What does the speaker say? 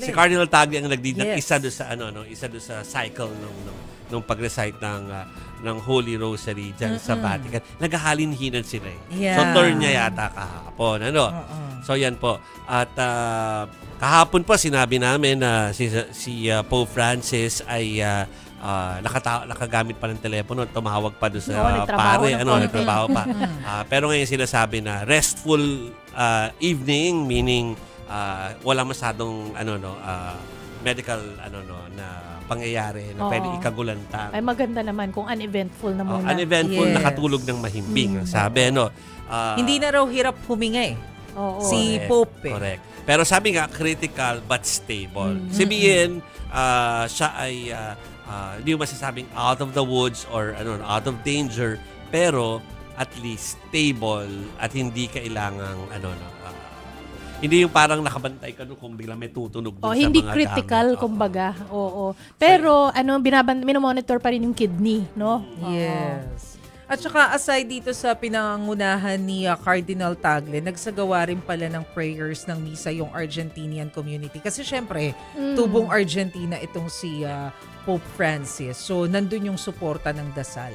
Si Cardinal Tagle ang nagdid ng Yes. isa do sa isa do sa cycle nung pag-recite ng Holy Rosary diyan sa Vatican. Naghahalin-hinan sila eh. Yeah. So turn niya yata kahapon, ano. So yan po. At kahapon po sinabi namin na si Pope Francis ay nakagamit pa ng telepono, tumawag pa doon sa pare, nagtrabaho pa. Pero ngayon sinasabi na restful evening, meaning wala masyadong medical na pangyayari na pwede ikagulantang. Ay maganda naman kung uneventful na muna. Uneventful, nakatulog ng mahimbing, ang sabi, Hindi na raw hirap huminga eh. Si correct, Pope eh. Correct. Pero sabi nga, critical but stable. Sabihin, siya ay hindi mo masasabing out of the woods or out of danger, pero at least stable at hindi kailangang hindi yung parang nakabantay ka kung bigla may tutunog dun sa hindi mga critical gamit. kumbaga. Oo. Pero minomonitor pa rin yung kidney, no? Yes. At saka aside dito sa pinangunahan ni Cardinal Tagle, nagsagawa rin pala ng prayers ng misa yung Argentinian community. Kasi syempre, tubong Argentina itong si Pope Francis. So, nandun yung suporta ng dasal.